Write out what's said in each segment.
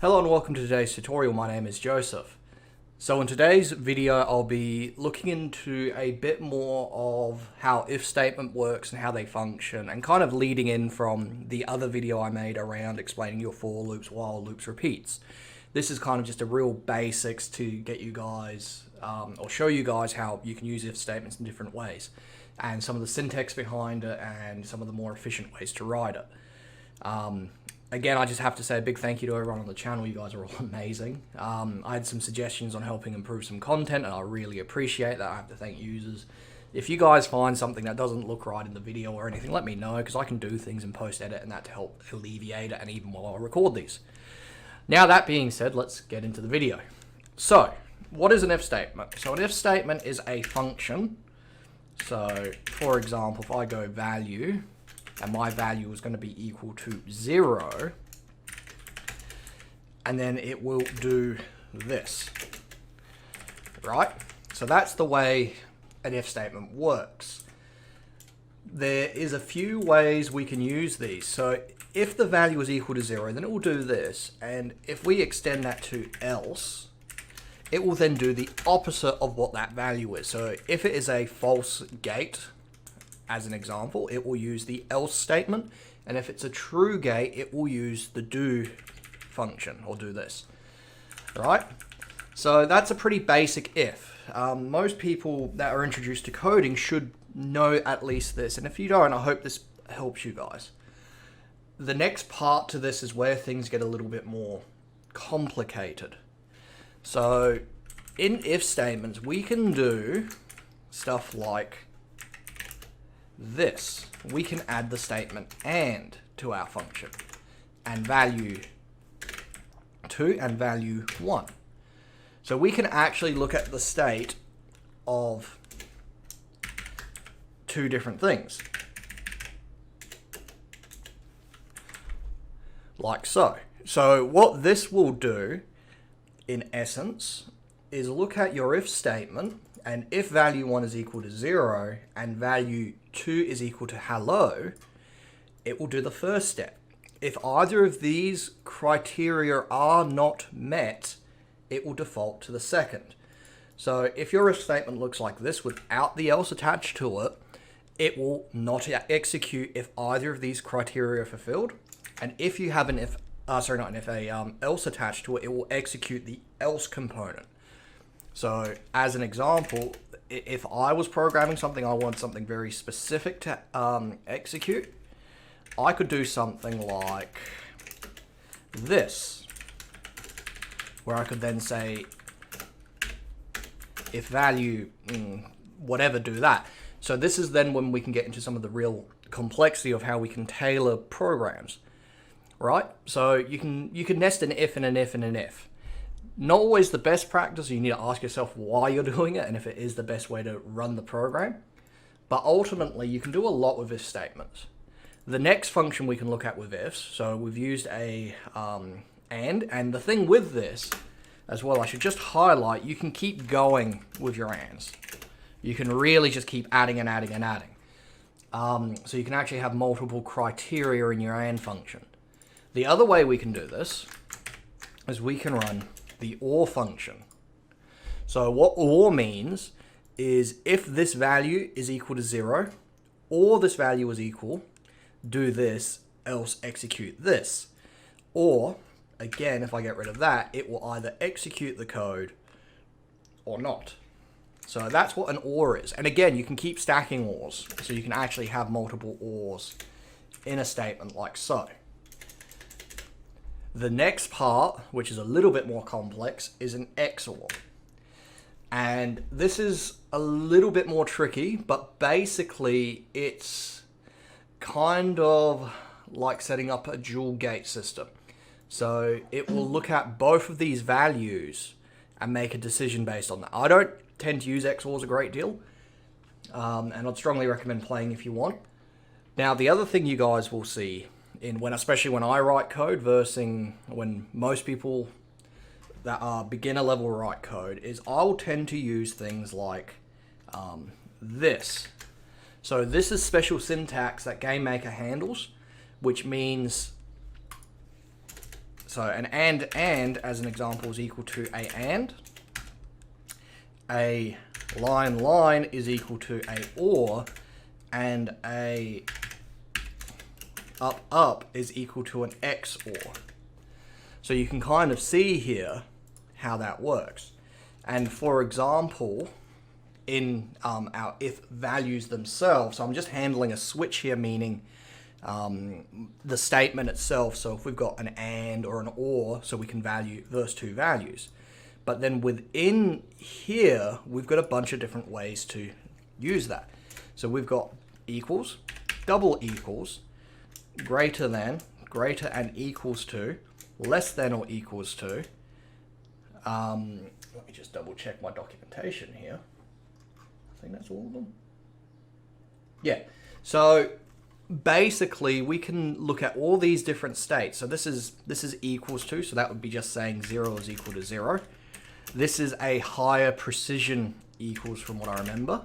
Hello and welcome to today's tutorial. My name is Joseph. So in today's video I'll be looking into a bit more of how if statement works and how they function, and kind of leading in from the other video I made around explaining your for loops, while loops, repeats. This is kind of just a real basics to get you guys or show you guys how you can use if statements in different ways, and some of the syntax behind it and some of the more efficient ways to write it. Again, I just have to say a big thank you to everyone on the channel. You guys are all amazing. I had some suggestions on helping improve some content, and I really appreciate that. I have to thank users. If you guys find something that doesn't look right in the video or anything, let me know, because I can do things in post-edit and that to help alleviate it, and even while I record these. Now, that being said, let's get into the video. So, what is an if statement? So an if statement is a function. So, for example, if I go value, and my value is going to be equal to 0, and then it will do this, right? So that's the way an if statement works. There is a few ways we can use these. So if the value is equal to 0, then it will do this, and if we extend that to else, it will then do the opposite of what that value is. So if it is a false gate, as an example, it will use the else statement, and if it's a true gate, it will use the do function, or do this, right? So that's a pretty basic if. Most people that are introduced to coding should know at least this, and if you don't, I hope this helps you guys. The next part to this is where things get a little bit more complicated. So in if statements, we can do stuff like this. We can add the statement and to our function, and value 2 and value 1. So we can actually look at the state of two different things, like so. So what this will do in essence is look at your if statement, and if value 1 is equal to 0 and value 2 is equal to hello, it will do the first step. If either of these criteria are not met, it will default to the second. So if your if statement looks like this without the else attached to it, it will not execute if either of these criteria are fulfilled. And if you have an if, else attached to it, it will execute the else component. So as an example, if I was programming something, I want something very specific to execute, I could do something like this, where I could then say if value whatever, do that. So this is then when we can get into some of the real complexity of how we can tailor programs, right? So you can nest an if and an if and an if. Not always the best practice. You need to ask yourself why you're doing it and if it is the best way to run the program. But ultimately, you can do a lot with if statements. The next function we can look at with ifs, so we've used a and the thing with this as well, I should just highlight, you can keep going with your ands. You can really just keep adding and adding and adding. So you can actually have multiple criteria in your and function. The other way we can do this is we can run the or function. So what or means is if this value is equal to 0 or this value is equal, do this, else execute this. Or again, if I get rid of that, it will either execute the code or not. So that's what an or is. And again, you can keep stacking ors, so you can actually have multiple ors in a statement like so. The next part, which is a little bit more complex, is an XOR. And this is a little bit more tricky, but basically it's kind of like setting up a dual gate system. So it will look at both of these values and make a decision based on that. I don't tend to use XORs a great deal, and I'd strongly recommend playing if you want. Now, the other thing you guys will see especially when I write code versus when most people that are beginner level write code, is I'll tend to use things like this. So this is special syntax that Gamemaker handles, which means So an and as an example is equal to a and. A line is equal to a or, and a up is equal to an XOR. So you can kind of see here how that works. And for example, in our if values themselves, so I'm just handling a switch here, meaning the statement itself. So if we've got an and or an or, so we can value those two values. But then within here, we've got a bunch of different ways to use that. So we've got equals, double equals, greater and equals to, less than or equals to. Let me just double check my documentation here. I think that's all of them. Yeah, so basically we can look at all these different states. So this is equals to, so that would be just saying 0 is equal to 0. This is a higher precision equals from what I remember.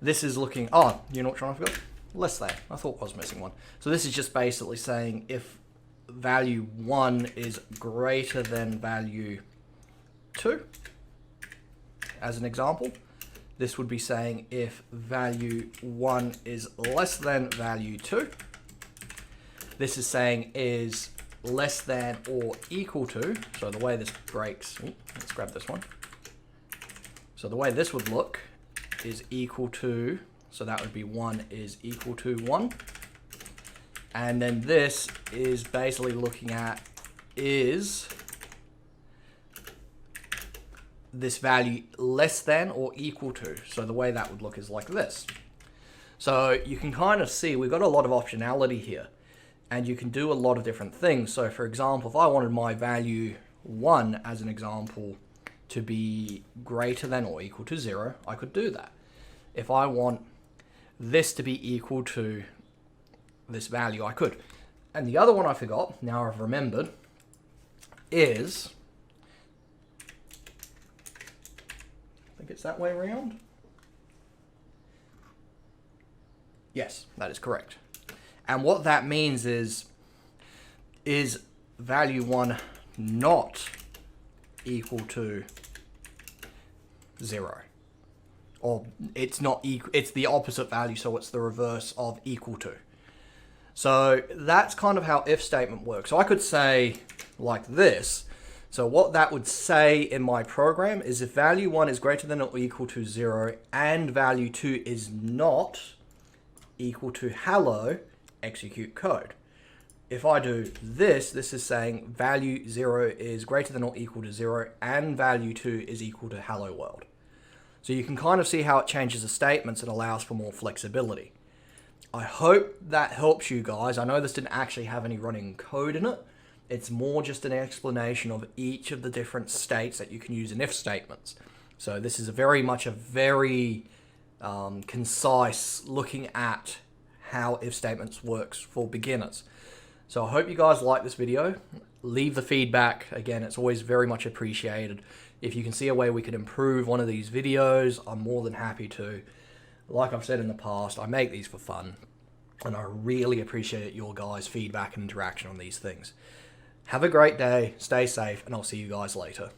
This is looking, oh, you know what I forgot? Less than. I thought I was missing one. So this is just basically saying if value 1 is greater than value 2, as an example. This would be saying if value 1 is less than value 2. This is saying is less than or equal to, so the way this breaks, let's grab this one. So the way this would look is equal to, so that would be 1 is equal to 1. And then this is basically looking at is this value less than or equal to. So the way that would look is like this. So you can kind of see we've got a lot of optionality here, and you can do a lot of different things. So for example, if I wanted my value 1 as an example to be greater than or equal to 0, I could do that. If I want this to be equal to this value, I could. And the other one I forgot, now I've remembered, is, I think it's that way around. Yes, that is correct. And what that means is value 1 not equal to 0? Or it's not equal, it's the opposite value, so it's the reverse of equal to. So that's kind of how if statement works. So I could say like this. So what that would say in my program is if value 1 is greater than or equal to 0 and value 2 is not equal to hello, execute code. If I do this, this is saying value 0 is greater than or equal to 0 and value 2 is equal to hello world. So you can kind of see how it changes the statements and allows for more flexibility. I hope that helps you guys. I know this didn't actually have any running code in it. It's more just an explanation of each of the different states that you can use in if statements. So this is very much a very concise looking at how if statements works for beginners. So I hope you guys like this video. Leave the feedback. Again, it's always very much appreciated. If you can see a way we can improve one of these videos, I'm more than happy to. Like I've said in the past, I make these for fun, and I really appreciate your guys' feedback and interaction on these things. Have a great day, stay safe, and I'll see you guys later.